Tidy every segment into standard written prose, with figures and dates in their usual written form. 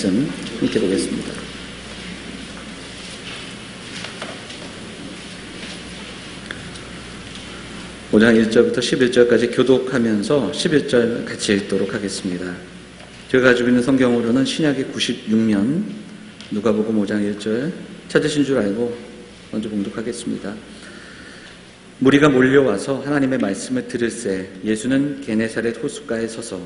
말씀 함께 보겠습니다. (5장 1절부터 11절까지) 교독하면서 11절 같이 읽도록 하겠습니다. 제가 가지고 있는 성경으로는 신약의 96년 누가복음 5장 1절 찾으신 줄 알고 먼저 봉독하겠습니다. 무리가 몰려와서 하나님의 말씀을 들을새 예수는 게네사렛 호숫가에 서서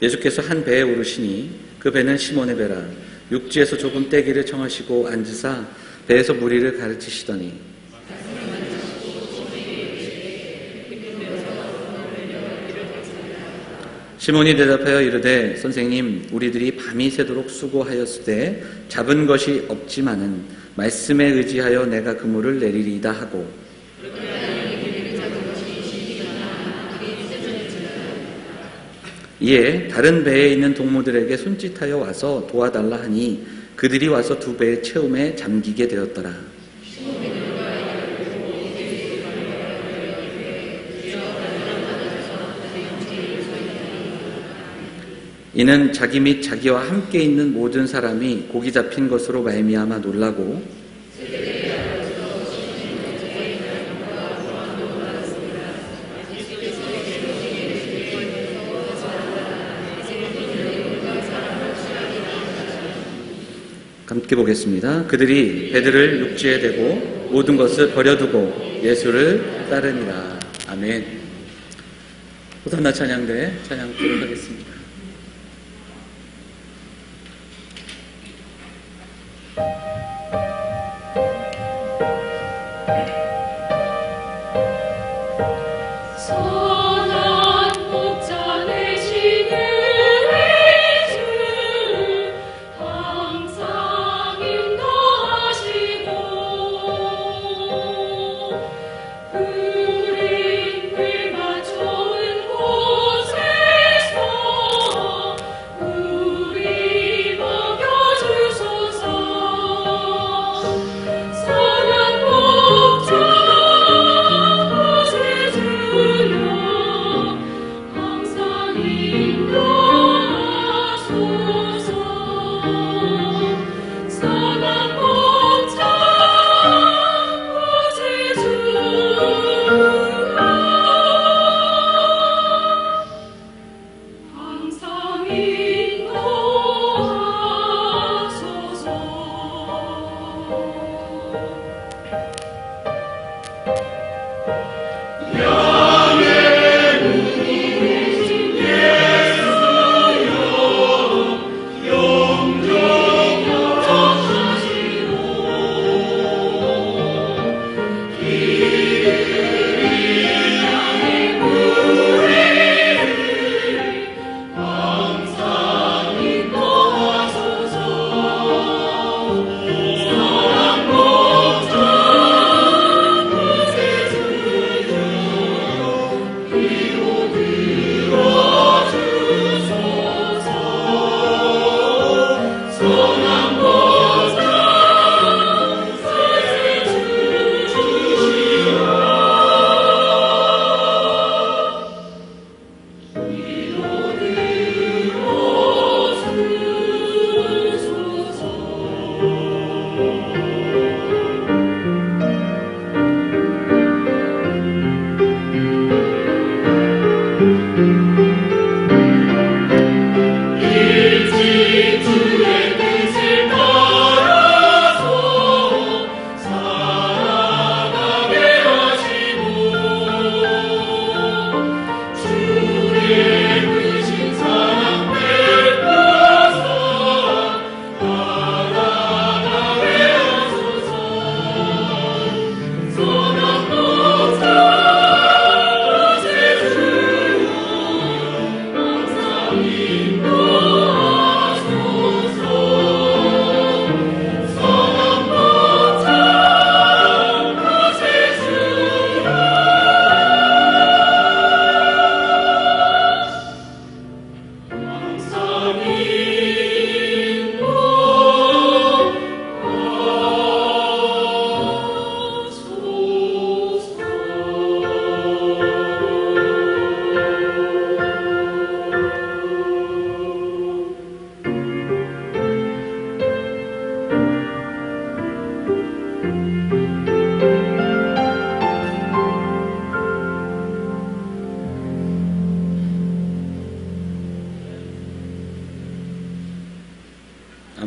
예수께서 한 배에 오르시니 그 배는 시몬의 배라. 육지에서 조금 떼기를 청하시고 앉으사 배에서 무리를 가르치시더니 시몬이 대답하여 이르되 선생님 우리들이 밤이 새도록 수고하였으되 잡은 것이 없지만은 말씀에 의지하여 내가 그물을 내리리이다 하고 이에 다른 배에 있는 동무들에게 손짓하여 와서 도와달라 하니 그들이 와서 두 배의 채움에 잠기게 되었더라. 이는 자기 및 자기와 함께 있는 모든 사람이 고기 잡힌 것으로 말미암아 놀라고 함께 보겠습니다. 그들이 배들을 육지에 대고 모든 것을 버려두고 예수를 따르니라. 아멘. 호산나 찬양대 찬양 드리도록 하겠습니다. 주여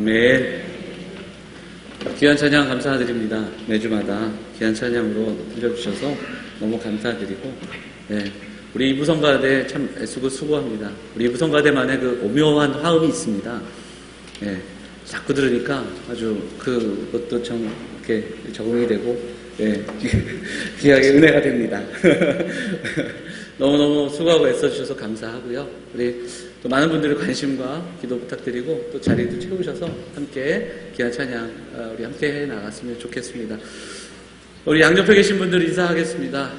아멘. 귀한 찬양 감사드립니다. 매주마다 귀한 찬양으로 들려주셔서 너무 감사드리고, 네, 우리 이부성가대 참 애쓰고 수고합니다. 우리 이부성가대만의 그 오묘한 화음이 있습니다. 네, 자꾸 들으니까 아주 그것도 참 이렇게 적응이 되고, 네, 귀하게 은혜가 됩니다. 너무너무 수고하고 애써주셔서 감사하고요. 우리 또 많은 분들의 관심과 기도 부탁드리고 또 자리도 채우셔서 함께 귀한 찬양 우리 함께 해 나갔으면 좋겠습니다. 우리 양옆에 계신 분들 인사하겠습니다.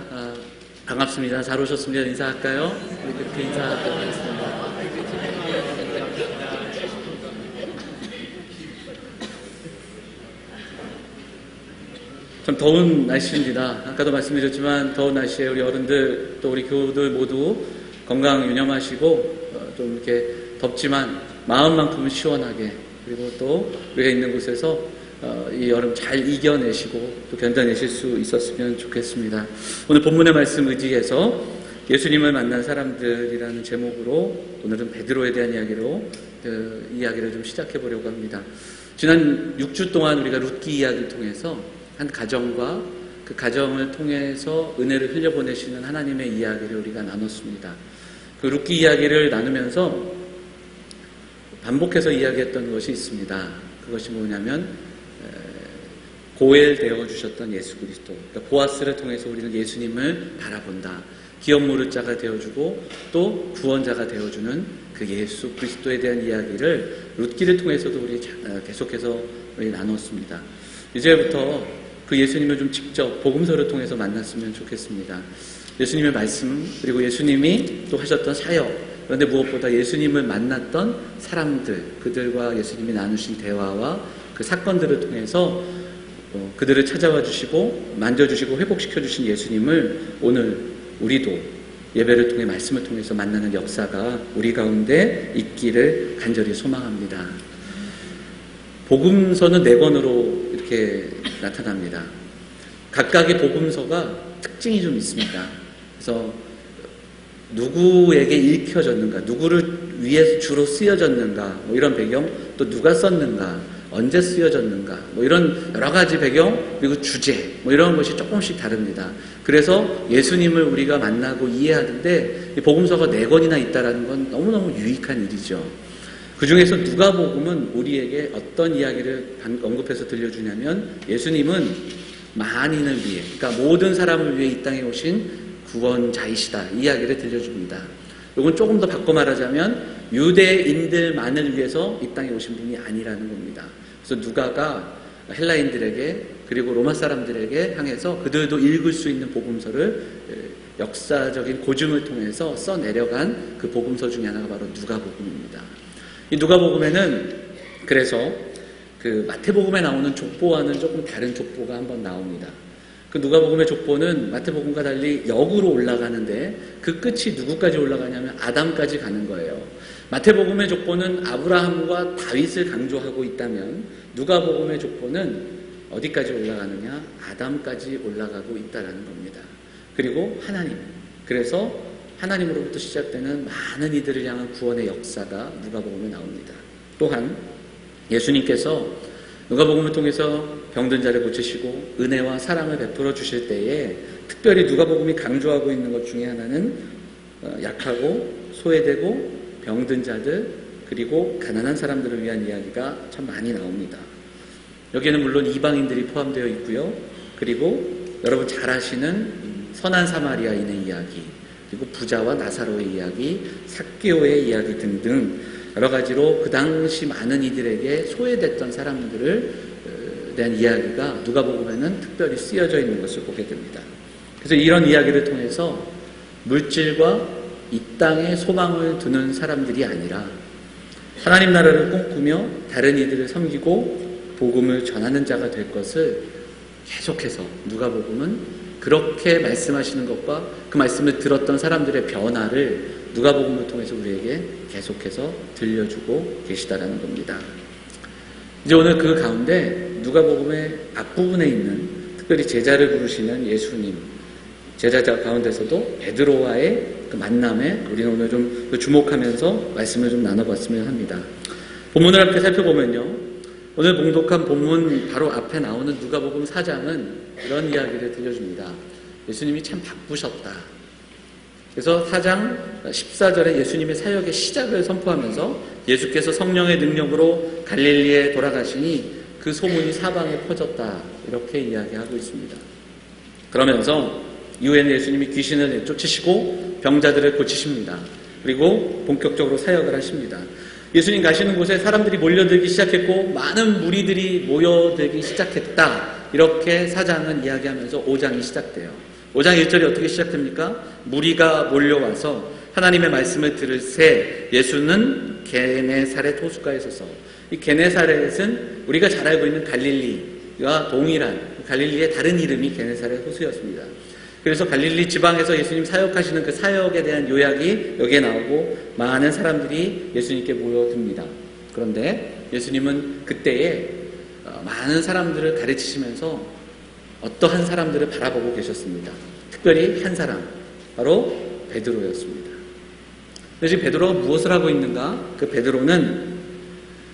반갑습니다. 잘 오셨습니다. 인사할까요? 우리 그렇게 인사하도록 하겠습니다. 참 더운 날씨입니다. 아까도 말씀드렸지만 더운 날씨에 우리 어른들 또 우리 교우들 모두 건강 유념하시고 좀 이렇게 덥지만 마음만큼은 시원하게, 그리고 또 우리가 있는 곳에서 이 여름 잘 이겨내시고 또 견뎌내실 수 있었으면 좋겠습니다. 오늘 본문의 말씀 의지해서 예수님을 만난 사람들이라는 제목으로 오늘은 베드로에 대한 이야기로 이야기를 좀 시작해 보려고 합니다. 지난 6주 동안 우리가 룻기 이야기를 통해서 한 가정과 그 가정을 통해서 은혜를 흘려보내시는 하나님의 이야기를 우리가 나눴습니다. 그 룻기 이야기를 나누면서 반복해서 이야기했던 것이 있습니다. 그것이 뭐냐면 고엘 되어주셨던 예수 그리스도, 그러니까 보아스를 통해서 우리는 예수님을 바라본다. 기업 물을 자가 되어주고 또 구원자가 되어주는 그 예수 그리스도에 대한 이야기를 룻기를 통해서도 우리 계속해서 우리 나눴습니다. 이제부터 그 예수님을 좀 직접 복음서를 통해서 만났으면 좋겠습니다. 예수님의 말씀, 그리고 예수님이 또 하셨던 사역, 그런데 무엇보다 예수님을 만났던 사람들, 그들과 예수님이 나누신 대화와 그 사건들을 통해서 그들을 찾아와 주시고 만져주시고 회복시켜 주신 예수님을 오늘 우리도 예배를 통해 말씀을 통해서 만나는 역사가 우리 가운데 있기를 간절히 소망합니다. 복음서는 4권으로 이렇게 나타납니다. 각각의 복음서가 특징이 좀 있습니다. 그래서 누구에게 읽혀졌는가, 누구를 위해서 주로 쓰여졌는가, 뭐 이런 배경, 또 누가 썼는가, 언제 쓰여졌는가, 뭐 이런 여러 가지 배경, 그리고 주제, 뭐 이런 것이 조금씩 다릅니다. 그래서 예수님을 우리가 만나고 이해하는데 이 복음서가 4권이나 있다는 건 너무너무 유익한 일이죠. 그 중에서 누가복음은 우리에게 어떤 이야기를 언급해서 들려주냐면 예수님은 만인을 위해, 그러니까 모든 사람을 위해 이 땅에 오신 구원자이시다, 이 이야기를 들려줍니다. 이건 조금 더 바꿔 말하자면 유대인들만을 위해서 이 땅에 오신 분이 아니라는 겁니다. 그래서 누가가 헬라인들에게 그리고 로마 사람들에게 향해서 그들도 읽을 수 있는 복음서를 역사적인 고증을 통해서 써내려간 그 복음서 중에 하나가 바로 누가복음입니다. 이 누가복음에는 그래서 그 마태복음에 나오는 족보와는 조금 다른 족보가 한번 나옵니다. 그 누가복음의 족보는 마태복음과 달리 역으로 올라가는데 그 끝이 누구까지 올라가냐면 아담까지 가는 거예요. 마태복음의 족보는 아브라함과 다윗을 강조하고 있다면 누가복음의 족보는 어디까지 올라가느냐? 아담까지 올라가고 있다는 겁니다. 그리고 하나님, 그래서 하나님으로부터 시작되는 많은 이들을 향한 구원의 역사가 누가복음에 나옵니다. 또한 예수님께서 누가복음을 통해서 병든 자를 고치시고 은혜와 사랑을 베풀어 주실 때에 특별히 누가복음이 강조하고 있는 것 중에 하나는 약하고 소외되고 병든 자들, 그리고 가난한 사람들을 위한 이야기가 참 많이 나옵니다. 여기에는 물론 이방인들이 포함되어 있고요. 그리고 여러분 잘 아시는 선한 사마리아인의 이야기, 그리고 부자와 나사로의 이야기, 삭개오의 이야기 등등 여러 가지로 그 당시 많은 이들에게 소외됐던 사람들을 대한 이야기가 누가복음에는 특별히 쓰여져 있는 것을 보게 됩니다. 그래서 이런 이야기를 통해서 물질과 이 땅에 소망을 두는 사람들이 아니라 하나님 나라를 꿈꾸며 다른 이들을 섬기고 복음을 전하는 자가 될 것을 계속해서 누가복음은 그렇게 말씀하시는 것과 그 말씀을 들었던 사람들의 변화를 누가복음을 통해서 우리에게 계속해서 들려주고 계시다라는 겁니다. 이제 오늘 그 가운데 누가복음의 앞부분에 있는 특별히 제자를 부르시는 예수님, 제자자 가운데서도 베드로와의 그 만남에 우리는 오늘 좀 주목하면서 말씀을 좀 나눠봤으면 합니다. 본문을 함께 살펴보면요, 오늘 봉독한 본문 바로 앞에 나오는 누가복음 4장은 이런 이야기를 들려줍니다. 예수님이 참 바쁘셨다. 그래서 4장 14절에 예수님의 사역의 시작을 선포하면서 예수께서 성령의 능력으로 갈릴리에 돌아가시니 그 소문이 사방에 퍼졌다. 이렇게 이야기하고 있습니다. 그러면서 이후에는 예수님이 귀신을 내쫓으시고 병자들을 고치십니다. 그리고 본격적으로 사역을 하십니다. 예수님 가시는 곳에 사람들이 몰려들기 시작했고 많은 무리들이 모여들기 시작했다. 이렇게 4장은 이야기하면서 5장이 시작돼요. 5장 1절이 어떻게 시작됩니까? 무리가 몰려와서 하나님의 말씀을 들을새 예수는 게네사렛 호숫가에 서서, 이 게네사렛은 우리가 잘 알고 있는 갈릴리와 동일한 갈릴리의 다른 이름이 게네사렛 호수였습니다. 그래서 갈릴리 지방에서 예수님 사역하시는 그 사역에 대한 요약이 여기에 나오고 많은 사람들이 예수님께 모여듭니다. 그런데 예수님은 그때에 많은 사람들을 가르치시면서 어떠한 사람들을 바라보고 계셨습니다. 특별히 한 사람, 바로 베드로였습니다. 지금 베드로가 무엇을 하고 있는가? 그 베드로는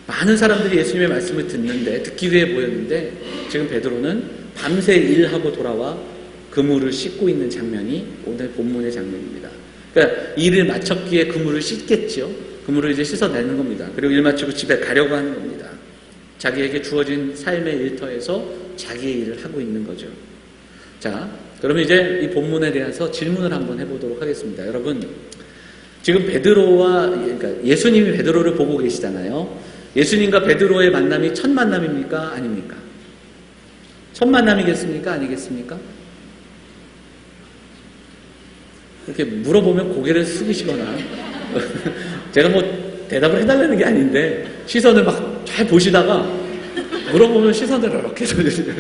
많은 사람들이 예수님의 말씀을 듣기 위해 모였는데 지금 베드로는 밤새 일하고 돌아와 그물을 씻고 있는 장면이 오늘 본문의 장면입니다. 그러니까 일을 마쳤기에 그물을 씻겠죠. 그물을 이제 씻어내는 겁니다. 그리고 일 마치고 집에 가려고 하는 겁니다. 자기에게 주어진 삶의 일터에서 자기의 일을 하고 있는 거죠. 자, 그러면 이제 이 본문에 대해서 질문을 한번 해보도록 하겠습니다. 여러분, 지금 그러니까 예수님이 베드로를 보고 계시잖아요. 예수님과 베드로의 만남이 첫 만남입니까? 아닙니까? 첫 만남이겠습니까? 아니겠습니까? 이렇게 물어보면 고개를 숙이시거나 제가 뭐 대답을 해달라는 게 아닌데 시선을 막 잘 보시다가 물어보면 시선을 이렇게 돌리시죠.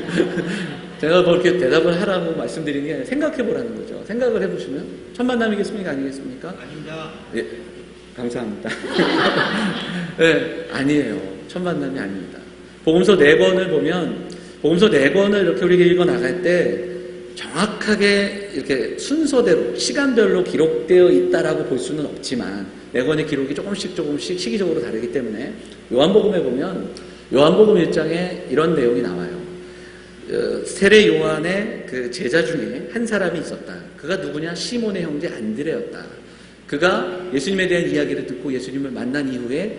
제가 뭐 이렇게 대답을 하라고 말씀드리는 게 아니라 생각해보라는 거죠. 생각을 해보시면 첫 만남이겠습니까? 아니겠습니까? 아닙니다. 예, 감사합니다. 네, 아니에요. 첫 만남이 아닙니다. 복음서 4권을 보면 복음서 4권을 이렇게 우리가 읽어 나갈 때 정확하게 이렇게 순서대로 시간별로 기록되어 있다라고 볼 수는 없지만 4권의 기록이 조금씩 시기적으로 다르기 때문에 요한복음에 보면 요한복음 1장에 이런 내용이 나와요. 세례 요한의 그 제자 중에 한 사람이 있었다. 그가 누구냐? 시몬의 형제 안드레였다. 그가 예수님에 대한 이야기를 듣고 예수님을 만난 이후에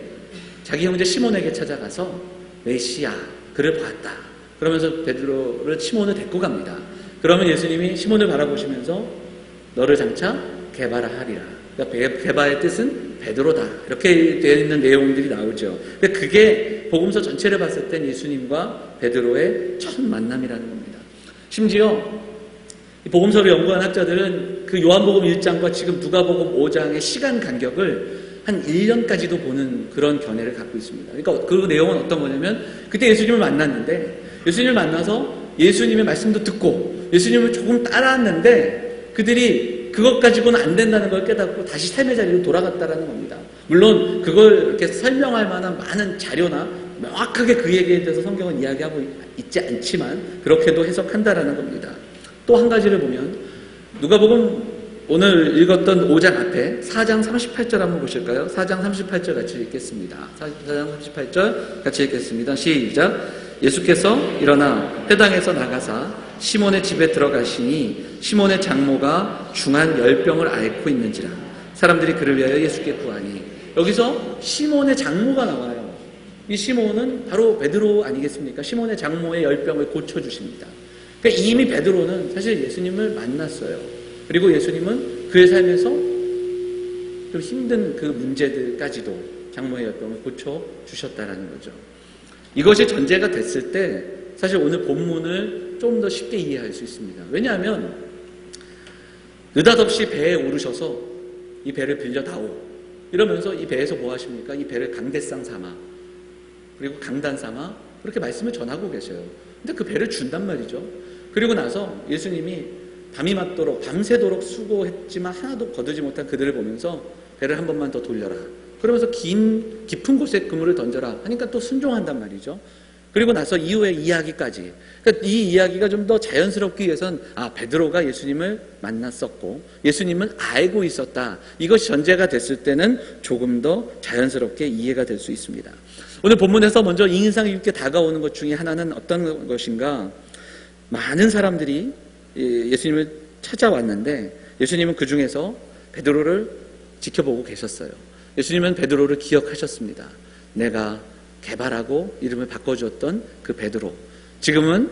자기 형제 시몬에게 찾아가서 메시아 그를 봤다. 그러면서 베드로를 시몬을 데리고 갑니다. 그러면 예수님이 시몬을 바라보시면서 너를 장차 게바라 하리라. 그러니까 게바의 뜻은 베드로다. 이렇게 되어 있는 내용들이 나오죠. 근데 그게 복음서 전체를 봤을 땐 예수님과 베드로의 첫 만남이라는 겁니다. 심지어 복음서를 연구한 학자들은 그 요한복음 1장과 지금 누가복음 5장의 시간 간격을 한 1년까지도 보는 그런 견해를 갖고 있습니다. 그러니까 그 내용은 어떤 거냐면 그때 예수님을 만났는데 예수님을 만나서 예수님의 말씀도 듣고 예수님을 조금 따라왔는데 그들이 그것 가지고는 안 된다는 걸 깨닫고 다시 삶의 자리로 돌아갔다라는 겁니다. 물론 그걸 이렇게 설명할 만한 많은 자료나 명확하게 그 얘기에 대해서 성경은 이야기하고 있지 않지만 그렇게도 해석한다라는 겁니다. 또 한 가지를 보면 누가복음 오늘 읽었던 5장 앞에 4장 38절 한번 보실까요? 4장 38절 같이 읽겠습니다. 4장 38절 같이 읽겠습니다. 시작. 예수께서 일어나 회당에서 나가사 시몬의 집에 들어가시니 시몬의 장모가 중한 열병을 앓고 있는지라 사람들이 그를 위하여 예수께 구하니 여기서 시몬의 장모가 나와요. 이 시몬은 바로 베드로 아니겠습니까? 시몬의 장모의 열병을 고쳐주십니다. 그러니까 이미 베드로는 사실 예수님을 만났어요. 그리고 예수님은 그의 삶에서 좀 힘든 그 문제들까지도 장모의 열병을 고쳐주셨다라는 거죠. 이것이 전제가 됐을 때 사실 오늘 본문을 좀 더 쉽게 이해할 수 있습니다. 왜냐하면 느닷없이 배에 오르셔서 이 배를 빌려다오 이러면서 이 배에서 뭐 하십니까? 이 배를 강대상 삼아 그리고 강단 삼아 그렇게 말씀을 전하고 계셔요. 근데 그 배를 준단 말이죠. 그리고 나서 예수님이 밤이 맞도록 밤새도록 수고했지만 하나도 거두지 못한 그들을 보면서 배를 한 번만 더 돌려라. 그러면서 깊은 곳에 그물을 던져라 하니까 또 순종한단 말이죠. 그리고 나서 이후의 이야기까지. 그러니까 이 이야기가 좀 더 자연스럽기 위해선 베드로가 예수님을 만났었고 예수님은 알고 있었다. 이것이 전제가 됐을 때는 조금 더 자연스럽게 이해가 될 수 있습니다. 오늘 본문에서 먼저 인상 깊게 다가오는 것 중에 하나는 어떤 것인가? 많은 사람들이 예수님을 찾아왔는데 예수님은 그 중에서 베드로를 지켜보고 계셨어요. 예수님은 베드로를 기억하셨습니다. 내가 개발하고 이름을 바꿔주었던 그 베드로. 지금은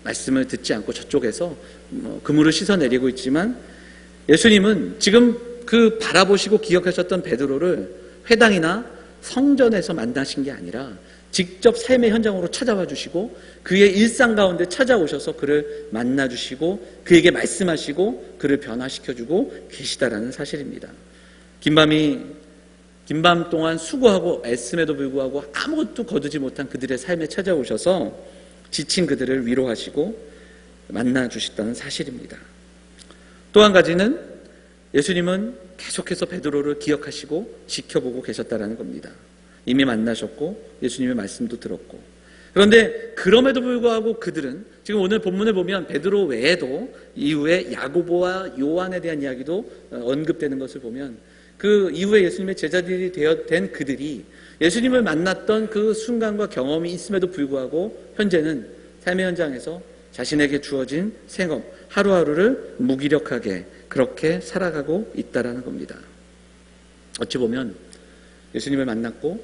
말씀을 듣지 않고 저쪽에서 그물을 씻어내리고 있지만 예수님은 지금 그 바라보시고 기억하셨던 베드로를 회당이나 성전에서 만나신 게 아니라 직접 삶의 현장으로 찾아와 주시고 그의 일상 가운데 찾아오셔서 그를 만나 주시고 그에게 말씀하시고 그를 변화시켜주고 계시다라는 사실입니다. 긴밤 동안 수고하고 애씀에도 불구하고 아무것도 거두지 못한 그들의 삶에 찾아오셔서 지친 그들을 위로하시고 만나 주셨다는 사실입니다. 또 한 가지는 예수님은 계속해서 베드로를 기억하시고 지켜보고 계셨다는 겁니다. 이미 만나셨고 예수님의 말씀도 들었고, 그런데 그럼에도 불구하고 그들은 지금 오늘 본문을 보면 베드로 외에도 이후에 야고보와 요한에 대한 이야기도 언급되는 것을 보면 그 이후에 예수님의 제자들이 된 그들이 예수님을 만났던 그 순간과 경험이 있음에도 불구하고 현재는 삶의 현장에서 자신에게 주어진 생업 하루하루를 무기력하게 그렇게 살아가고 있다라는 겁니다. 어찌 보면 예수님을 만났고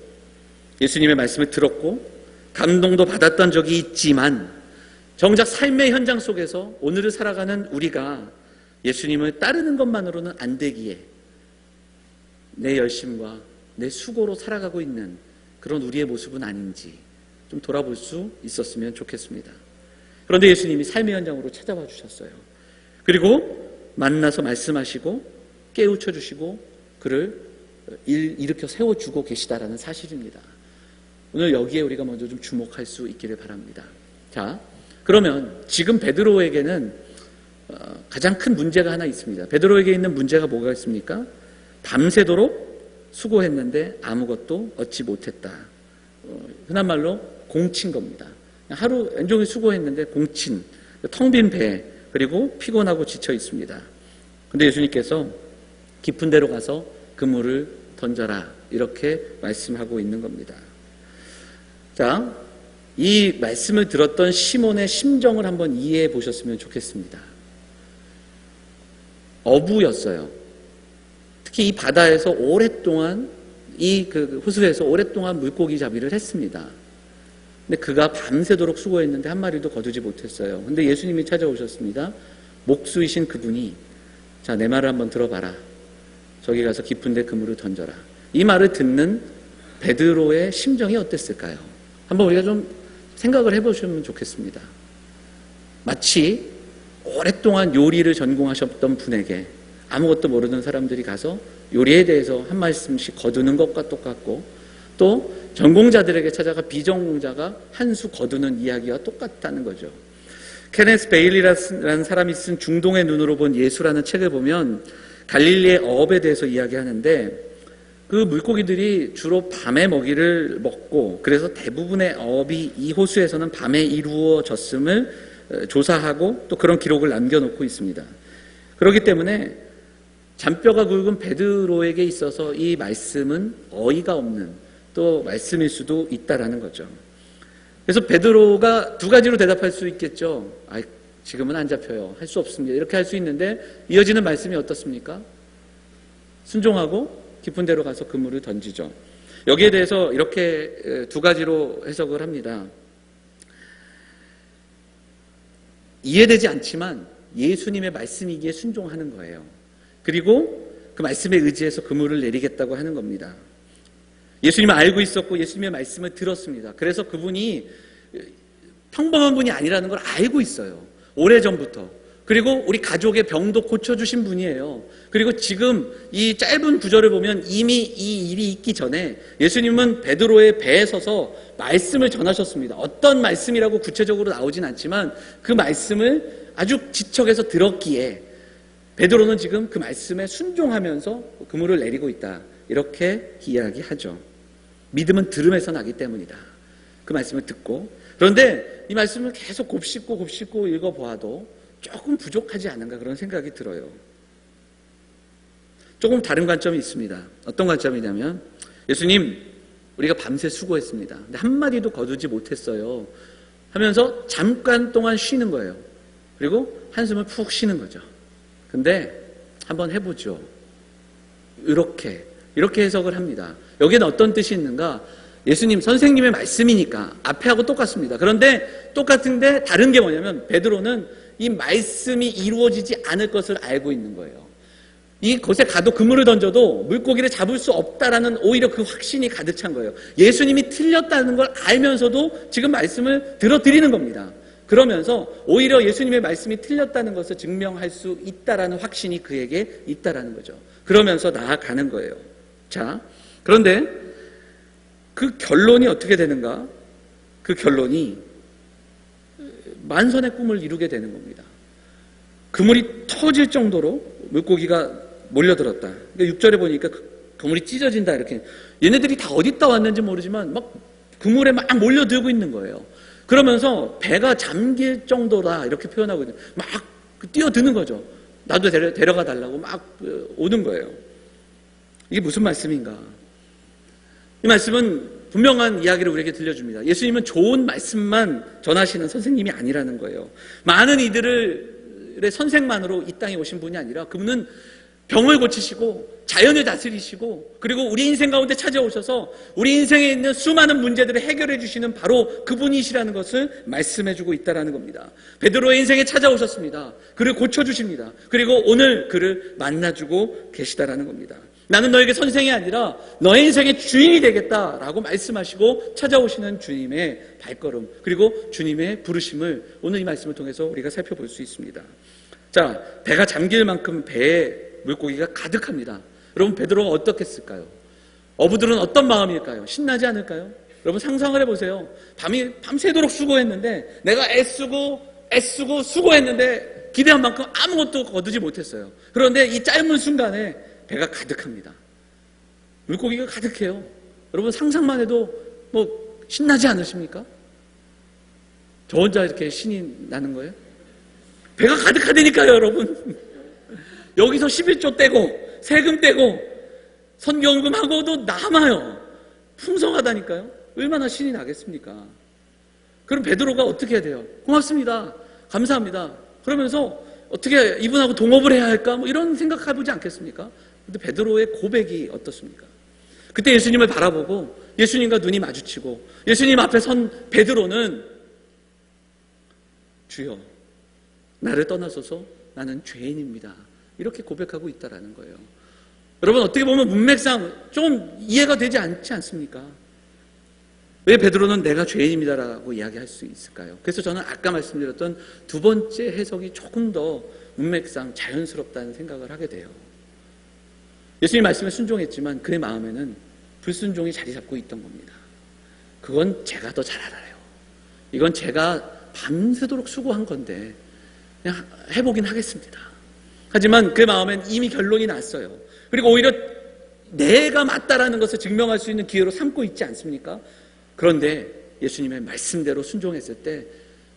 예수님의 말씀을 들었고 감동도 받았던 적이 있지만 정작 삶의 현장 속에서 오늘을 살아가는 우리가 예수님을 따르는 것만으로는 안 되기에 내 열심과 내 수고로 살아가고 있는 그런 우리의 모습은 아닌지 좀 돌아볼 수 있었으면 좋겠습니다. 그런데 예수님이 삶의 현장으로 찾아와 주셨어요. 그리고 만나서 말씀하시고 깨우쳐 주시고 그를 일으켜 세워주고 계시다라는 사실입니다. 오늘 여기에 우리가 먼저 좀 주목할 수 있기를 바랍니다. 자, 그러면 지금 베드로에게는 가장 큰 문제가 하나 있습니다. 베드로에게 있는 문제가 뭐가 있습니까? 밤새도록 수고했는데 아무것도 얻지 못했다. 흔한 말로 공친 겁니다. 하루 온종일 수고했는데 공친, 텅 빈 배, 그리고 피곤하고 지쳐 있습니다. 그런데 예수님께서 깊은 데로 가서 그물을 던져라 이렇게 말씀하고 있는 겁니다. 자, 이 말씀을 들었던 시몬의 심정을 한번 이해해 보셨으면 좋겠습니다. 어부였어요. 특히 이 바다에서 오랫동안 이 호수에서 오랫동안 물고기 잡이를 했습니다. 근데 그가 밤새도록 수고했는데 한 마리도 거두지 못했어요. 근데 예수님이 찾아오셨습니다. 목수이신 그분이 자, 내 말을 한번 들어봐라. 저기 가서 깊은 데 그물을 던져라. 이 말을 듣는 베드로의 심정이 어땠을까요? 한번 우리가 좀 생각을 해보시면 좋겠습니다. 마치 오랫동안 요리를 전공하셨던 분에게 아무것도 모르는 사람들이 가서 요리에 대해서 한 말씀씩 거두는 것과 똑같고 또 전공자들에게 찾아가 비전공자가 한 수 거두는 이야기와 똑같다는 거죠. 케네스 베일리라는 사람이 쓴 중동의 눈으로 본 예수라는 책을 보면 갈릴리의 어업에 대해서 이야기하는데 그 물고기들이 주로 밤에 먹이를 먹고 그래서 대부분의 어업이 이 호수에서는 밤에 이루어졌음을 조사하고 또 그런 기록을 남겨놓고 있습니다. 그렇기 때문에 잔뼈가 굵은 베드로에게 있어서 이 말씀은 어이가 없는 또 말씀일 수도 있다라는 거죠. 그래서 베드로가 두 가지로 대답할 수 있겠죠. 지금은 안 잡혀요. 할 수 없습니다. 이렇게 할 수 있는데 이어지는 말씀이 어떻습니까? 순종하고 깊은 데로 가서 그물을 던지죠. 여기에 대해서 이렇게 두 가지로 해석을 합니다. 이해되지 않지만 예수님의 말씀이기에 순종하는 거예요. 그리고 그 말씀에 의지해서 그물을 내리겠다고 하는 겁니다. 예수님을 알고 있었고 예수님의 말씀을 들었습니다. 그래서 그분이 평범한 분이 아니라는 걸 알고 있어요. 오래전부터. 그리고 우리 가족의 병도 고쳐주신 분이에요. 그리고 지금 이 짧은 구절을 보면 이미 이 일이 있기 전에 예수님은 베드로의 배에 서서 말씀을 전하셨습니다. 어떤 말씀이라고 구체적으로 나오진 않지만 그 말씀을 아주 지척에서 들었기에 베드로는 지금 그 말씀에 순종하면서 그물을 내리고 있다. 이렇게 이야기하죠. 믿음은 들음에서 나기 때문이다. 그 말씀을 듣고. 그런데 이 말씀을 계속 곱씹고 읽어보아도 조금 부족하지 않은가 그런 생각이 들어요. 조금 다른 관점이 있습니다. 어떤 관점이냐면 예수님 우리가 밤새 수고했습니다. 근데 한마디도 거두지 못했어요. 하면서 잠깐 동안 쉬는 거예요. 그리고 한숨을 푹 쉬는 거죠. 근데 한번 해보죠. 이렇게 해석을 합니다. 여기는 어떤 뜻이 있는가? 예수님, 선생님의 말씀이니까 앞에하고 똑같습니다. 그런데 똑같은데 다른 게 뭐냐면 베드로는 이 말씀이 이루어지지 않을 것을 알고 있는 거예요. 이곳에 가도 그물을 던져도 물고기를 잡을 수 없다라는 오히려 그 확신이 가득 찬 거예요. 예수님이 틀렸다는 걸 알면서도 지금 말씀을 들어드리는 겁니다. 그러면서 오히려 예수님의 말씀이 틀렸다는 것을 증명할 수 있다라는 확신이 그에게 있다라는 거죠. 그러면서 나아가는 거예요. 자, 그런데 그 결론이 어떻게 되는가? 그 결론이 만선의 꿈을 이루게 되는 겁니다. 그물이 터질 정도로 물고기가 몰려들었다. 그러니까 6절에 보니까 그물이 찢어진다 이렇게. 얘네들이 다 어디다 왔는지 모르지만 막 그물에 막 몰려들고 있는 거예요. 그러면서 배가 잠길 정도다 이렇게 표현하고 있는, 막 뛰어드는 거죠. 나도 데려가 달라고 막 오는 거예요. 이게 무슨 말씀인가? 이 말씀은 분명한 이야기를 우리에게 들려줍니다. 예수님은 좋은 말씀만 전하시는 선생님이 아니라는 거예요. 많은 이들의 선생만으로 이 땅에 오신 분이 아니라 그분은 병을 고치시고 자연을 다스리시고 그리고 우리 인생 가운데 찾아오셔서 우리 인생에 있는 수많은 문제들을 해결해 주시는 바로 그분이시라는 것을 말씀해 주고 있다는 겁니다. 베드로의 인생에 찾아오셨습니다. 그를 고쳐주십니다. 그리고 오늘 그를 만나주고 계시다라는 겁니다. 나는 너에게 선생이 아니라 너의 인생의 주인이 되겠다라고 말씀하시고 찾아오시는 주님의 발걸음, 그리고 주님의 부르심을 오늘 이 말씀을 통해서 우리가 살펴볼 수 있습니다. 자, 배가 잠길 만큼 배에 물고기가 가득합니다. 여러분, 베드로가 어떻겠을까요? 어부들은 어떤 마음일까요? 신나지 않을까요? 여러분, 상상을 해보세요. 밤새도록 수고했는데 내가 애쓰고 수고했는데 기대한 만큼 아무것도 거두지 못했어요. 그런데 이 짧은 순간에 배가 가득합니다. 물고기가 가득해요. 여러분, 상상만 해도 뭐 신나지 않으십니까? 저 혼자 이렇게 신이 나는 거예요? 배가 가득하다니까요, 여러분. 여기서 11조 떼고 세금 떼고 선경금하고도 남아요. 풍성하다니까요. 얼마나 신이 나겠습니까? 그럼 베드로가 어떻게 해야 돼요? 고맙습니다. 감사합니다. 그러면서 어떻게 이분하고 동업을 해야 할까? 뭐 이런 생각해보지 않겠습니까? 근데 베드로의 고백이 어떻습니까? 그때 예수님을 바라보고 예수님과 눈이 마주치고 예수님 앞에 선 베드로는 주여, 나를 떠나소서, 나는 죄인입니다. 이렇게 고백하고 있다라는 거예요. 여러분, 어떻게 보면 문맥상 좀 이해가 되지 않지 않습니까? 왜 베드로는 내가 죄인입니다라고 이야기할 수 있을까요? 그래서 저는 아까 말씀드렸던 두 번째 해석이 조금 더 문맥상 자연스럽다는 생각을 하게 돼요. 예수님 말씀에 순종했지만 그의 마음에는 불순종이 자리 잡고 있던 겁니다. 그건 제가 더 잘 알아요. 이건 제가 밤새도록 수고한 건데 그냥 해보긴 하겠습니다. 하지만 그 마음엔 이미 결론이 났어요. 그리고 오히려 내가 맞다라는 것을 증명할 수 있는 기회로 삼고 있지 않습니까? 그런데 예수님의 말씀대로 순종했을 때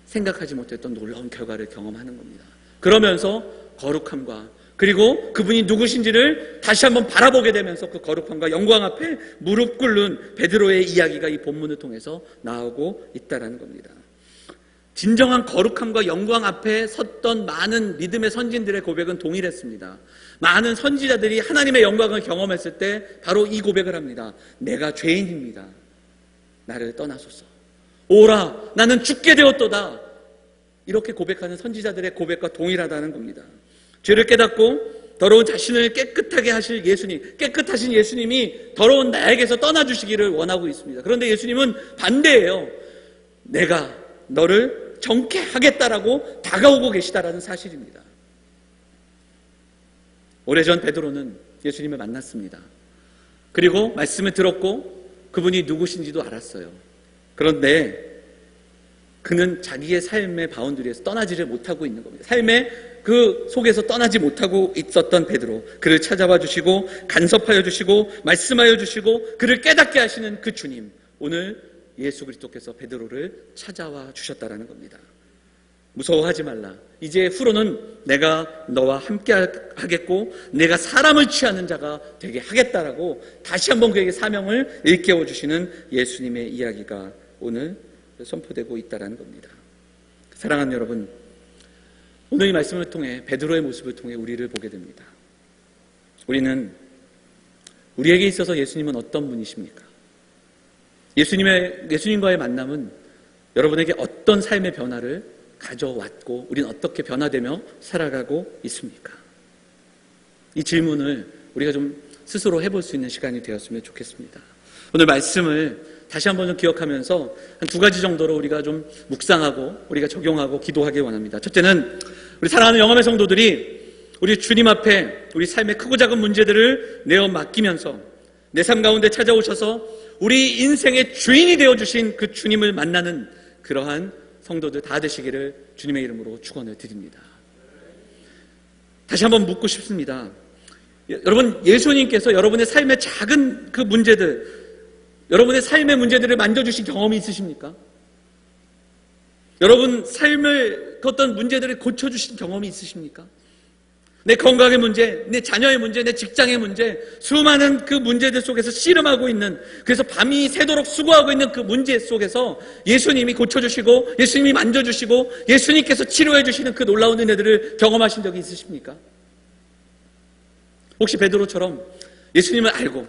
생각하지 못했던 놀라운 결과를 경험하는 겁니다. 그러면서 거룩함과 그리고 그분이 누구신지를 다시 한번 바라보게 되면서 그 거룩함과 영광 앞에 무릎 꿇는 베드로의 이야기가 이 본문을 통해서 나오고 있다는 겁니다. 진정한 거룩함과 영광 앞에 섰던 많은 믿음의 선진들의 고백은 동일했습니다. 많은 선지자들이 하나님의 영광을 경험했을 때 바로 이 고백을 합니다. 내가 죄인입니다. 나를 떠나소서. 오라, 나는 죽게 되었도다. 이렇게 고백하는 선지자들의 고백과 동일하다는 겁니다. 죄를 깨닫고 더러운 자신을 깨끗하게 하실 예수님, 깨끗하신 예수님이 더러운 나에게서 떠나주시기를 원하고 있습니다. 그런데 예수님은 반대예요. 내가 너를 정케 하겠다라고 다가오고 계시다라는 사실입니다. 오래전 베드로는 예수님을 만났습니다. 그리고 말씀을 들었고 그분이 누구신지도 알았어요. 그런데 그는 자기의 삶의 바운드리에서 떠나지를 못하고 있는 겁니다. 삶의 그 속에서 떠나지 못하고 있었던 베드로, 그를 찾아와 주시고 간섭하여 주시고 말씀하여 주시고 그를 깨닫게 하시는 그 주님, 오늘 예수 그리스도께서 베드로를 찾아와 주셨다라는 겁니다. 무서워하지 말라. 이제 후로는 내가 너와 함께 하겠고 내가 사람을 취하는 자가 되게 하겠다라고 다시 한번 그에게 사명을 일깨워 주시는 예수님의 이야기가 오늘 선포되고 있다는 겁니다. 사랑하는 여러분, 오늘 이 말씀을 통해 베드로의 모습을 통해 우리를 보게 됩니다. 우리는 우리에게 있어서 예수님은 어떤 분이십니까? 예수님과의 만남은 여러분에게 어떤 삶의 변화를 가져왔고 우리는 어떻게 변화되며 살아가고 있습니까? 이 질문을 우리가 좀 스스로 해볼 수 있는 시간이 되었으면 좋겠습니다. 오늘 말씀을 다시 한번 좀 기억하면서 한 두 가지 정도로 우리가 좀 묵상하고 우리가 적용하고 기도하기 원합니다. 첫째는 우리 사랑하는 영암의 성도들이 우리 주님 앞에 우리 삶의 크고 작은 문제들을 내어 맡기면서 내 삶 가운데 찾아오셔서 우리 인생의 주인이 되어주신 그 주님을 만나는 그러한 성도들 다 되시기를 주님의 이름으로 축원을 드립니다. 다시 한번 묻고 싶습니다. 여러분, 예수님께서 여러분의 삶의 작은 그 문제들, 여러분의 삶의 문제들을 만져주신 경험이 있으십니까? 여러분 삶을 그 어떤 문제들을 고쳐주신 경험이 있으십니까? 내 건강의 문제, 내 자녀의 문제, 내 직장의 문제, 수많은 그 문제들 속에서 씨름하고 있는, 그래서 밤이 새도록 수고하고 있는 그 문제 속에서 예수님이 고쳐주시고 예수님이 만져주시고 예수님께서 치료해 주시는 그 놀라운 은혜들을 경험하신 적이 있으십니까? 혹시 베드로처럼 예수님을 알고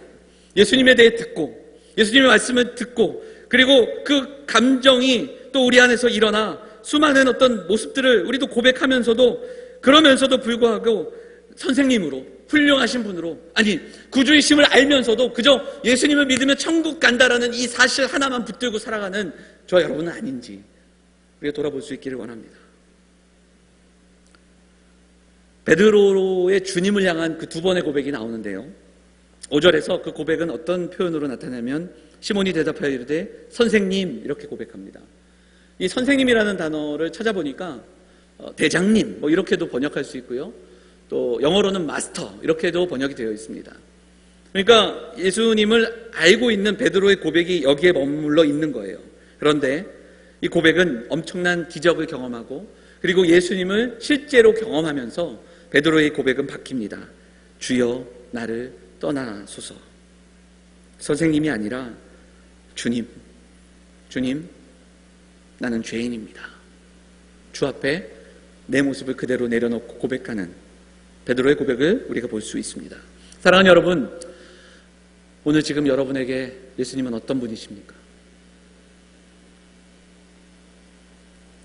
예수님에 대해 듣고 예수님의 말씀을 듣고 그리고 그 감정이 또 우리 안에서 일어나 수많은 어떤 모습들을 우리도 고백하면서도 그러면서도 불구하고 선생님으로 훌륭하신 분으로, 아니 구주이심을 알면서도 그저 예수님을 믿으면 천국 간다라는 이 사실 하나만 붙들고 살아가는 저와 여러분은 아닌지 우리가 돌아볼 수 있기를 원합니다. 베드로의 주님을 향한 그 두 번의 고백이 나오는데요, 5절에서 그 고백은 어떤 표현으로 나타나면 시몬이 대답하여 이르되 선생님 이렇게 고백합니다. 이 선생님이라는 단어를 찾아보니까 대장님 뭐 이렇게도 번역할 수 있고요, 또 영어로는 마스터 이렇게도 번역이 되어 있습니다. 그러니까 예수님을 알고 있는 베드로의 고백이 여기에 머물러 있는 거예요. 그런데 이 고백은 엄청난 기적을 경험하고 그리고 예수님을 실제로 경험하면서 베드로의 고백은 바뀝니다. 주여 나를 떠나소서. 선생님이 아니라 주님 나는 죄인입니다. 주 앞에 내 모습을 그대로 내려놓고 고백하는 베드로의 고백을 우리가 볼 수 있습니다. 사랑하는 여러분, 오늘 지금 여러분에게 예수님은 어떤 분이십니까?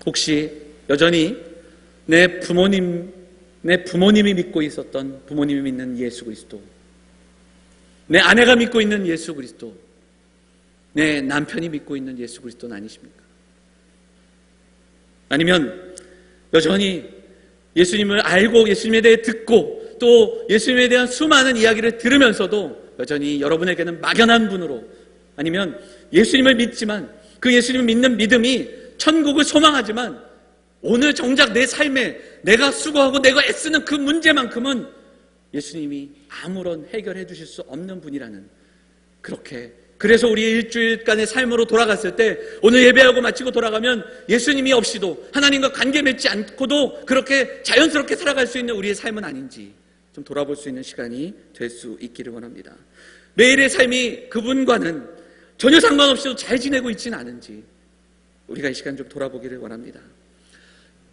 혹시 여전히 내 부모님이 믿고 있었던, 부모님이 믿는 예수 그리스도, 내 아내가 믿고 있는 예수 그리스도, 내 남편이 믿고 있는 예수 그리스도는 아니십니까? 아니면 여전히 예수님을 알고 예수님에 대해 듣고 또 예수님에 대한 수많은 이야기를 들으면서도 여전히 여러분에게는 막연한 분으로, 아니면 예수님을 믿지만 그 예수님을 믿는 믿음이 천국을 소망하지만 오늘 정작 내 삶에 내가 수고하고 내가 애쓰는 그 문제만큼은 예수님이 아무런 해결해 주실 수 없는 분이라는, 그래서 우리의 일주일간의 삶으로 돌아갔을 때 오늘 예배하고 마치고 돌아가면 예수님이 없이도 하나님과 관계 맺지 않고도 그렇게 자연스럽게 살아갈 수 있는 우리의 삶은 아닌지 좀 돌아볼 수 있는 시간이 될 수 있기를 원합니다. 매일의 삶이 그분과는 전혀 상관없이도 잘 지내고 있지는 않은지 우리가 이 시간 좀 돌아보기를 원합니다.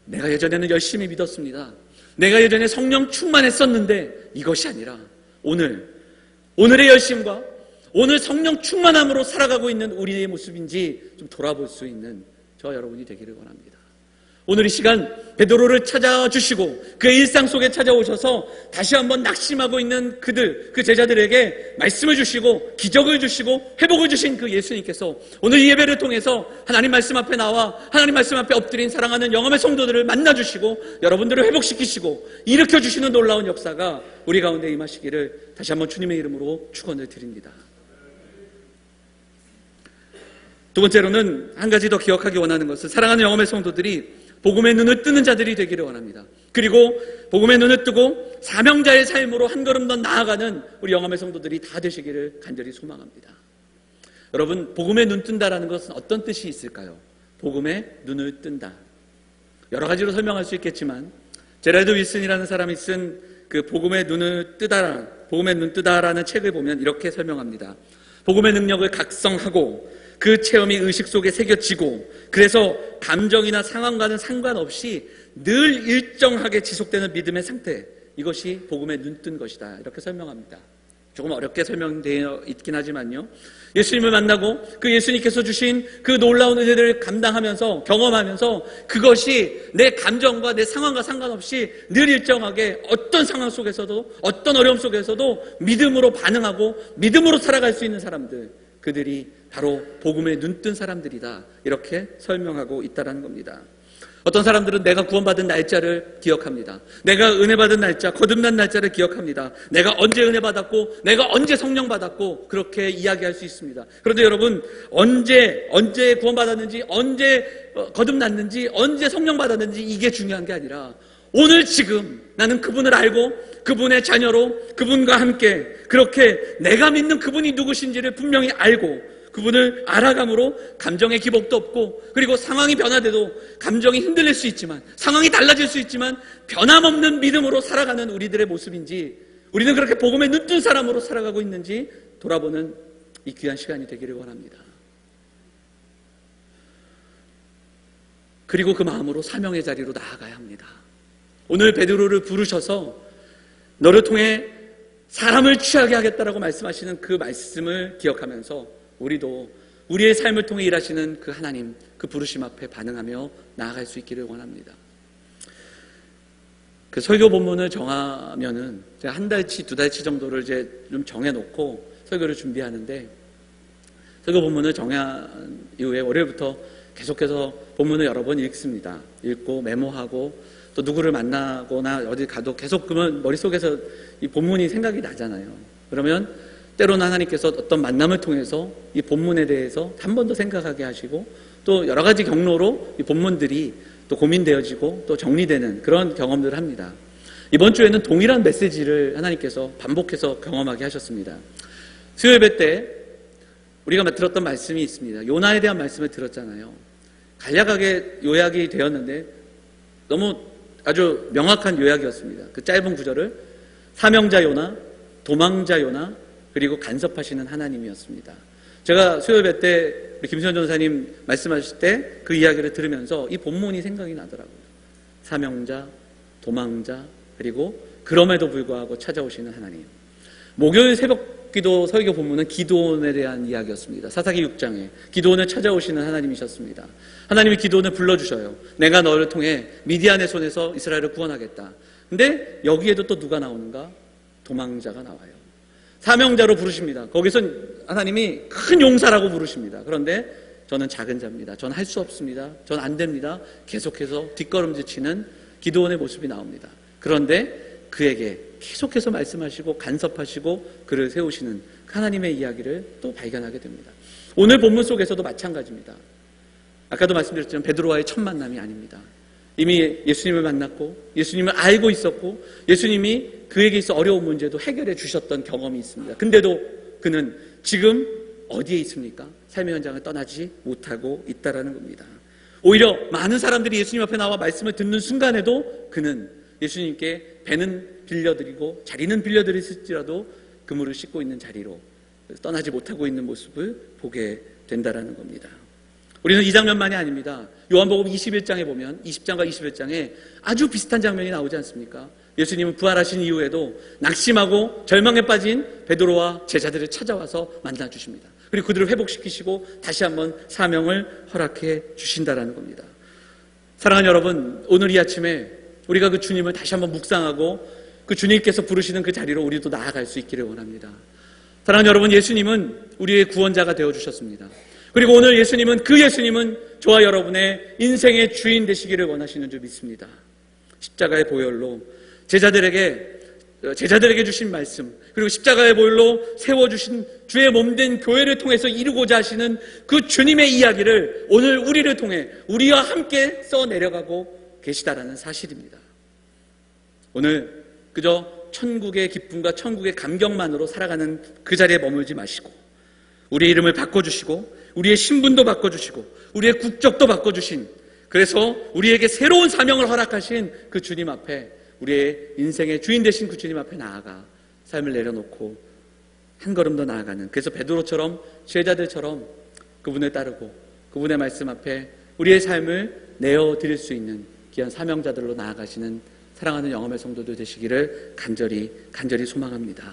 내가 예전에는 열심히 믿었습니다. 내가 예전에 성령 충만했었는데 이것이 아니라 오늘의 열심과 오늘 성령 충만함으로 살아가고 있는 우리의 모습인지 좀 돌아볼 수 있는 저와 여러분이 되기를 원합니다. 오늘 이 시간 베드로를 찾아주시고 그의 일상 속에 찾아오셔서 다시 한번 낙심하고 있는 그 제자들에게 말씀을 주시고 기적을 주시고 회복을 주신 그 예수님께서 오늘 이 예배를 통해서 하나님 말씀 앞에 나와 하나님 말씀 앞에 엎드린 사랑하는 영암의 성도들을 만나주시고 여러분들을 회복시키시고 일으켜주시는 놀라운 역사가 우리 가운데 임하시기를 다시 한번 주님의 이름으로 축원을 드립니다. 두 번째로는 한 가지 더 기억하기 원하는 것은 사랑하는 영암의 성도들이 복음의 눈을 뜨는 자들이 되기를 원합니다. 그리고 복음의 눈을 뜨고 사명자의 삶으로 한 걸음 더 나아가는 우리 영암의 성도들이 다 되시기를 간절히 소망합니다. 여러분, 복음의 눈 뜬다라는 것은 어떤 뜻이 있을까요? 복음의 눈을 뜬다. 여러 가지로 설명할 수 있겠지만 제라드 윌슨이라는 사람이 쓴 그 복음의 눈을 뜨다라, 복음의 눈 뜨다라는 책을 보면 이렇게 설명합니다. 복음의 능력을 각성하고 그 체험이 의식 속에 새겨지고 그래서 감정이나 상황과는 상관없이 늘 일정하게 지속되는 믿음의 상태, 이것이 복음의 눈 뜬 것이다, 이렇게 설명합니다. 조금 어렵게 설명되어 있긴 하지만요, 예수님을 만나고 그 예수님께서 주신 그 놀라운 은혜를 감당하면서 경험하면서 그것이 내 감정과 내 상황과 상관없이 늘 일정하게 어떤 상황 속에서도 어떤 어려움 속에서도 믿음으로 반응하고 믿음으로 살아갈 수 있는 사람들, 그들이 바로 복음에 눈뜬 사람들이다, 이렇게 설명하고 있다는 겁니다. 어떤 사람들은 내가 구원받은 날짜를 기억합니다. 내가 은혜 받은 날짜, 거듭난 날짜를 기억합니다. 내가 언제 은혜 받았고 내가 언제 성령 받았고 그렇게 이야기할 수 있습니다. 그런데 여러분, 언제 구원받았는지, 언제 거듭났는지, 언제 성령 받았는지 이게 중요한 게 아니라 오늘 지금 나는 그분을 알고 그분의 자녀로 그분과 함께 그렇게 내가 믿는 그분이 누구신지를 분명히 알고 그분을 알아감으로 감정의 기복도 없고, 그리고 상황이 변화돼도 감정이 흔들릴 수 있지만, 상황이 달라질 수 있지만 변함없는 믿음으로 살아가는 우리들의 모습인지, 우리는 그렇게 복음에 눈뜬 사람으로 살아가고 있는지 돌아보는 이 귀한 시간이 되기를 원합니다. 그리고 그 마음으로 사명의 자리로 나아가야 합니다. 오늘 베드로를 부르셔서 너를 통해 사람을 취하게 하겠다라고 말씀하시는 그 말씀을 기억하면서 우리도 우리의 삶을 통해 일하시는 그 하나님, 그 부르심 앞에 반응하며 나아갈 수 있기를 원합니다. 그 설교 본문을 정하면은 제가 한 달치, 두 달치 정도를 이제 좀 정해놓고 설교를 준비하는데, 설교 본문을 정한 이후에 월요일부터 계속해서 본문을 여러 번 읽습니다. 읽고 메모하고 또 누구를 만나거나 어디 가도 계속 그러면 머릿속에서 이 본문이 생각이 나잖아요. 그러면 때로는 하나님께서 어떤 만남을 통해서 이 본문에 대해서 한 번 더 생각하게 하시고 또 여러 가지 경로로 이 본문들이 또 고민되어지고 또 정리되는 그런 경험들을 합니다. 이번 주에는 동일한 메시지를 하나님께서 반복해서 경험하게 하셨습니다. 수요일 예배 때 우리가 들었던 말씀이 있습니다. 요나에 대한 말씀을 들었잖아요. 간략하게 요약이 되었는데 너무 아주 명확한 요약이었습니다. 그 짧은 구절을 사명자 요나, 도망자 요나, 그리고 간섭하시는 하나님이었습니다. 제가 수요일 예배 때 우리 김수현 전사님 말씀하실 때 그 이야기를 들으면서 이 본문이 생각이 나더라고요. 사명자, 도망자, 그리고 그럼에도 불구하고 찾아오시는 하나님. 목요일 새벽기도 설교 본문은 기드온에 대한 이야기였습니다. 사사기 6장에 기드온을 찾아오시는 하나님이셨습니다. 하나님이 기드온을 불러주셔요. 내가 너를 통해 미디안의 손에서 이스라엘을 구원하겠다. 근데 여기에도 또 누가 나오는가? 도망자가 나와요. 사명자로 부르십니다. 거기서 하나님이 큰 용사라고 부르십니다. 그런데 저는 작은 자입니다. 저는 할 수 없습니다. 저는 안 됩니다. 계속해서 뒷걸음질 치는 기드온의 모습이 나옵니다. 그런데 그에게 계속해서 말씀하시고 간섭하시고 그를 세우시는 하나님의 이야기를 또 발견하게 됩니다. 오늘 본문 속에서도 마찬가지입니다. 아까도 말씀드렸지만 베드로와의 첫 만남이 아닙니다. 이미 예수님을 만났고 예수님을 알고 있었고 예수님이 그에게 있어 어려운 문제도 해결해 주셨던 경험이 있습니다. 근데도 그는 지금 어디에 있습니까? 삶의 현장을 떠나지 못하고 있다는 겁니다. 오히려 많은 사람들이 예수님 앞에 나와 말씀을 듣는 순간에도 그는 예수님께 배는 빌려드리고 자리는 빌려드렸을지라도 그물을 씻고 있는 자리로 떠나지 못하고 있는 모습을 보게 된다는 겁니다. 우리는 이 장면만이 아닙니다. 요한복음 21장에 보면 20장과 21장에 아주 비슷한 장면이 나오지 않습니까? 예수님은 부활하신 이후에도 낙심하고 절망에 빠진 베드로와 제자들을 찾아와서 만나주십니다. 그리고 그들을 회복시키시고 다시 한번 사명을 허락해 주신다는 겁니다. 사랑하는 여러분, 오늘 이 아침에 우리가 그 주님을 다시 한번 묵상하고 그 주님께서 부르시는 그 자리로 우리도 나아갈 수 있기를 원합니다. 사랑하는 여러분, 예수님은 우리의 구원자가 되어주셨습니다. 그리고 오늘 예수님은 저와 여러분의 인생의 주인 되시기를 원하시는 줄 믿습니다. 십자가의 보혈로 제자들에게 주신 말씀, 그리고 십자가의 보혈로 세워주신 주의 몸된 교회를 통해서 이루고자 하시는 그 주님의 이야기를 오늘 우리를 통해 우리와 함께 써내려가고 계시다라는 사실입니다. 오늘 그저 천국의 기쁨과 천국의 감격만으로 살아가는 그 자리에 머물지 마시고 우리의 이름을 바꿔주시고 우리의 신분도 바꿔주시고 우리의 국적도 바꿔주신 그래서 우리에게 새로운 사명을 허락하신 그 주님 앞에, 우리의 인생의 주인 되신 그 주님 앞에 나아가 삶을 내려놓고 한 걸음 더 나아가는, 그래서 베드로처럼, 제자들처럼 그분을 따르고 그분의 말씀 앞에 우리의 삶을 내어드릴 수 있는 귀한 사명자들로 나아가시는 사랑하는 영험의 성도들 되시기를 간절히 소망합니다.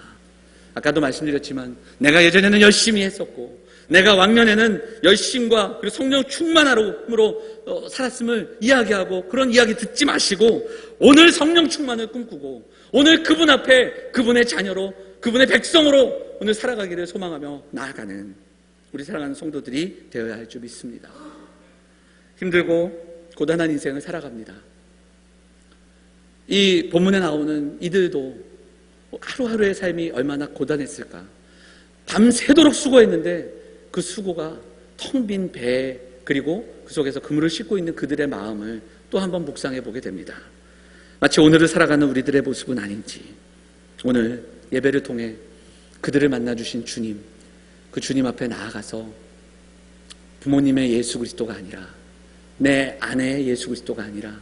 아까도 말씀드렸지만 내가 예전에는 열심히 했었고 내가 왕년에는 열심과 그리고 성령 충만함으로 살았음을 이야기하고, 그런 이야기 듣지 마시고 오늘 성령 충만을 꿈꾸고 오늘 그분 앞에 그분의 자녀로, 그분의 백성으로 오늘 살아가기를 소망하며 나아가는 우리 사랑하는 성도들이 되어야 할 줄 믿습니다. 힘들고 고단한 인생을 살아갑니다. 이 본문에 나오는 이들도 하루하루의 삶이 얼마나 고단했을까. 밤새도록 수고했는데 그 수고가 텅 빈 배, 그리고 그 속에서 그물을 씻고 있는 그들의 마음을 또 한번 묵상해 보게 됩니다. 마치 오늘을 살아가는 우리들의 모습은 아닌지, 오늘 예배를 통해 그들을 만나주신 주님, 그 주님 앞에 나아가서 부모님의 예수 그리스도가 아니라, 내 아내의 예수 그리스도가 아니라,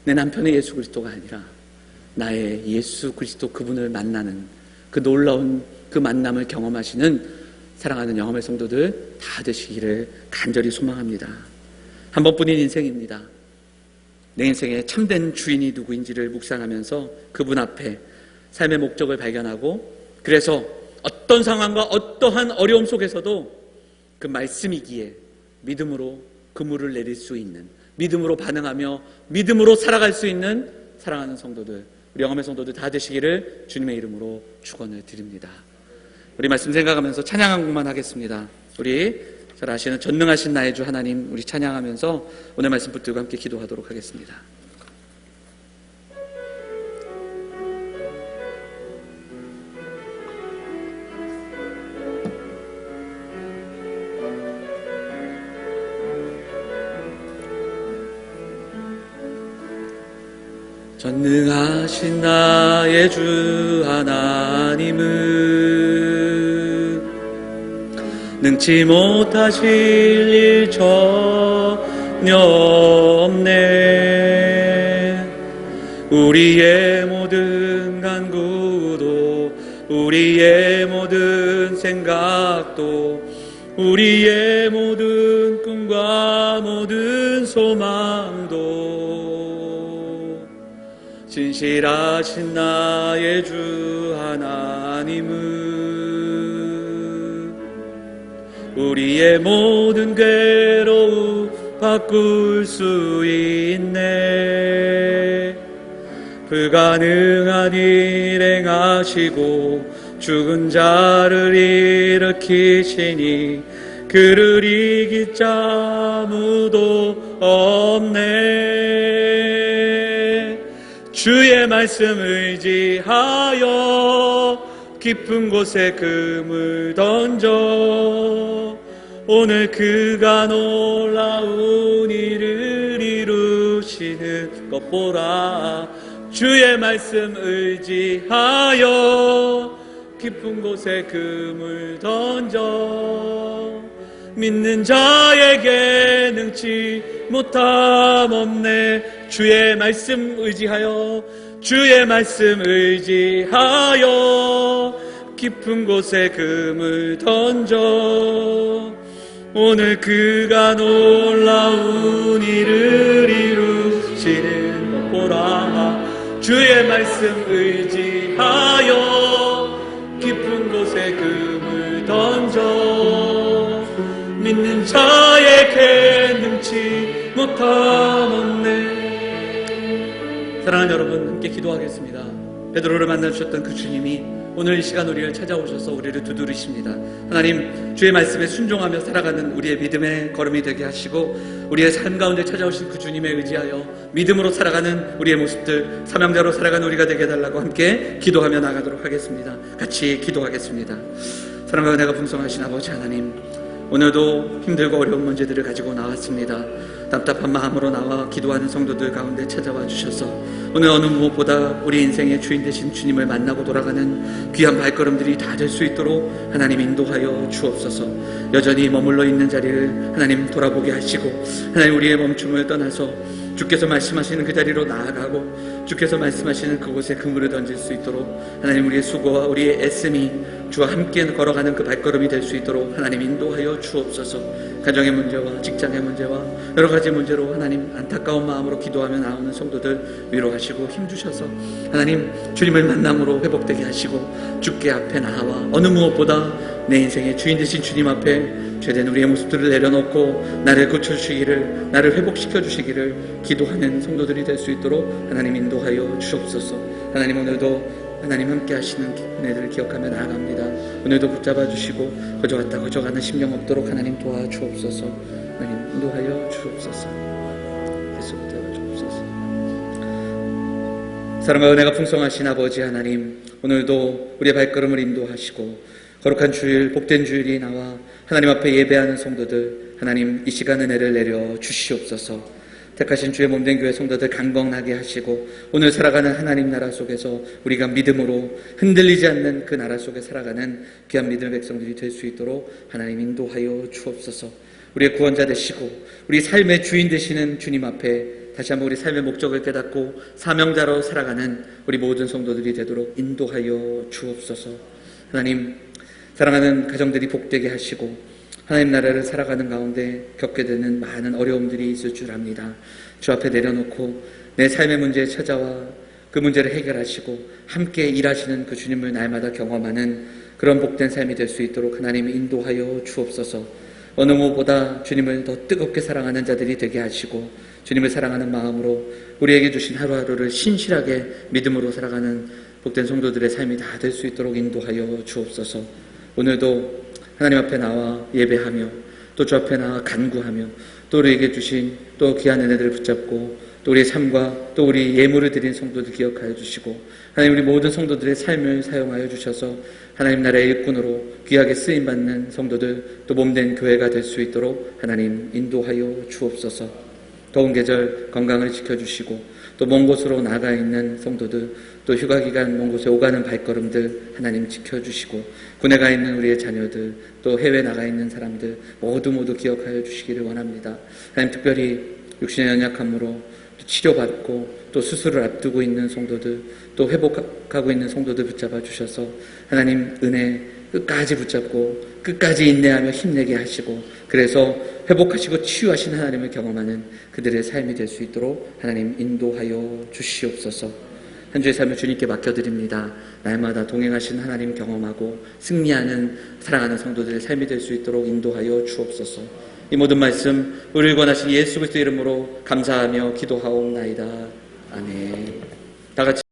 내 남편의 예수 그리스도가 아니라 나의 예수 그리스도, 그분을 만나는 그 놀라운 그 만남을 경험하시는 사랑하는 영험의 성도들 다 되시기를 간절히 소망합니다. 한 번뿐인 인생입니다. 내 인생의 참된 주인이 누구인지를 묵상하면서 그분 앞에 삶의 목적을 발견하고, 그래서 어떤 상황과 어떠한 어려움 속에서도 그 말씀이기에 믿음으로 그물을 내릴 수 있는, 믿음으로 반응하며 믿음으로 살아갈 수 있는 사랑하는 성도들, 우리 영험의 성도들 다 되시기를 주님의 이름으로 축원을 드립니다. 우리 말씀 생각하면서 찬양 한 곡만 하겠습니다. 우리 잘 아시는 전능하신 나의 주 하나님, 우리 찬양하면서 오늘 말씀 붙들고 함께 기도하도록 하겠습니다. 전능하신 나의 주 하나님은 능치 못하실 일 전혀 없네. 우리의 모든 간구도, 우리의 모든 생각도, 우리의 모든 꿈과 모든 소망도 진실하신 나의 주 하나님은 우리의 모든 괴로움 바꿀 수 있네. 불가능한 일 행하시고 죽은 자를 일으키시니 그를 이길 자 아무도 없네. 주의 말씀 의지하여 깊은 곳에 금을 던져 오늘 그가 놀라운 일을 이루시는 것 보라. 주의 말씀 의지하여 깊은 곳에 금을 던져 믿는 자에게 능치 못함 없네. 주의 말씀 의지하여, 주의 말씀 의지하여 깊은 곳에 금을 던져 오늘 그가 놀라운 일을 이루시는 것 보라. 주의 말씀 의지하여 깊은 곳에 금을 던져 믿는 자에게 능치 못함 없네. 사랑하는 여러분, 함께 기도하겠습니다. 베드로를 만나주셨던 그 주님이 오늘 이 시간 우리를 찾아오셔서 우리를 두드리십니다. 하나님, 주의 말씀에 순종하며 살아가는 우리의 믿음의 걸음이 되게 하시고 우리의 삶 가운데 찾아오신 그 주님에 의지하여 믿음으로 살아가는 우리의 모습들, 사명자로 살아가는 우리가 되게 해달라고 함께 기도하며 나가도록 하겠습니다. 같이 기도하겠습니다. 사랑과 은혜가 풍성하신 아버지 하나님, 오늘도 힘들고 어려운 문제들을 가지고 나왔습니다. 답답한 마음으로 나와 기도하는 성도들 가운데 찾아와 주셔서 오늘 어느 무엇보다 우리 인생의 주인 되신 주님을 만나고 돌아가는 귀한 발걸음들이 다 될 수 있도록 하나님 인도하여 주옵소서. 여전히 머물러 있는 자리를 하나님 돌아보게 하시고 하나님 우리의 멈춤을 떠나서 주께서 말씀하시는 그 자리로 나아가고 주께서 말씀하시는 그곳에 그물을 던질 수 있도록 하나님 우리의 수고와 우리의 애씀이 주와 함께 걸어가는 그 발걸음이 될 수 있도록 하나님 인도하여 주옵소서. 가정의 문제와 직장의 문제와 여러 가지 문제로 하나님 안타까운 마음으로 기도하며 나오는 성도들 위로하시고 힘주셔서 하나님 주님을 만남으로 회복되게 하시고 주께 앞에 나와 어느 무엇보다 내 인생의 주인 되신 주님 앞에 죄된 우리의 모습들을 내려놓고 나를 고쳐주시기를, 나를 회복시켜 주시기를 기도하는 성도들이 될 수 있도록 하나님 인도하여 주옵소서. 하나님 오늘도 하나님 함께 하시는 은혜들을 기억하며 나아갑니다. 오늘도 붙잡아 주시고 거저갔다 거저가는 심령 없도록 하나님 도와주옵소서. 하나님 인도하여 주옵소서. 예수 붙잡아 주옵소서. 사랑과 은혜가 풍성하신 아버지 하나님, 오늘도 우리의 발걸음을 인도하시고 거룩한 주일, 복된 주일이 나와 하나님 앞에 예배하는 성도들, 하나님 이 시간 은혜를 내려 주시옵소서. 택하신 주의 몸된 교회 성도들 강건하게 하시고 오늘 살아가는 하나님 나라 속에서 우리가 믿음으로 흔들리지 않는 그 나라 속에 살아가는 귀한 믿음의 백성들이 될 수 있도록 하나님 인도하여 주옵소서. 우리의 구원자 되시고 우리 삶의 주인 되시는 주님 앞에 다시 한번 우리 삶의 목적을 깨닫고 사명자로 살아가는 우리 모든 성도들이 되도록 인도하여 주옵소서. 하나님 사랑하는 가정들이 복되게 하시고 하나님 나라를 살아가는 가운데 겪게 되는 많은 어려움들이 있을 줄 압니다. 주 앞에 내려놓고 내 삶의 문제에 찾아와 그 문제를 해결하시고 함께 일하시는 그 주님을 날마다 경험하는 그런 복된 삶이 될 수 있도록 하나님 인도하여 주옵소서. 어느 무엇보다 주님을 더 뜨겁게 사랑하는 자들이 되게 하시고 주님을 사랑하는 마음으로 우리에게 주신 하루하루를 신실하게 믿음으로 살아가는 복된 성도들의 삶이 다 될 수 있도록 인도하여 주옵소서. 오늘도 하나님 앞에 나와 예배하며 또 주 앞에 나와 간구하며 또 우리에게 주신 또 귀한 은혜들을 붙잡고 또 우리의 삶과 또 우리 예물을 드린 성도들 기억하여 주시고 하나님 우리 모든 성도들의 삶을 사용하여 주셔서 하나님 나라의 일꾼으로 귀하게 쓰임받는 성도들 또 몸된 교회가 될 수 있도록 하나님 인도하여 주옵소서. 더운 계절 건강을 지켜주시고 또 먼 곳으로 나가 있는 성도들 또 휴가기간 먼 곳에 오가는 발걸음들 하나님 지켜주시고 군에 가 있는 우리의 자녀들 또 해외 나가 있는 사람들 모두 기억하여 주시기를 원합니다. 하나님 특별히 육신의 연약함으로 또 치료받고 또 수술을 앞두고 있는 성도들 또 회복하고 있는 성도들 붙잡아 주셔서 하나님 은혜 끝까지 붙잡고 끝까지 인내하며 힘내게 하시고 그래서 회복하시고 치유하신 하나님을 경험하는 그들의 삶이 될 수 있도록 하나님 인도하여 주시옵소서. 한 주의 삶을 주님께 맡겨드립니다. 날마다 동행하신 하나님 경험하고 승리하는 사랑하는 성도들의 삶이 될 수 있도록 인도하여 주옵소서. 이 모든 말씀 우리를 권하신 예수 그리스도 이름으로 감사하며 기도하옵나이다. 아멘. 다 같이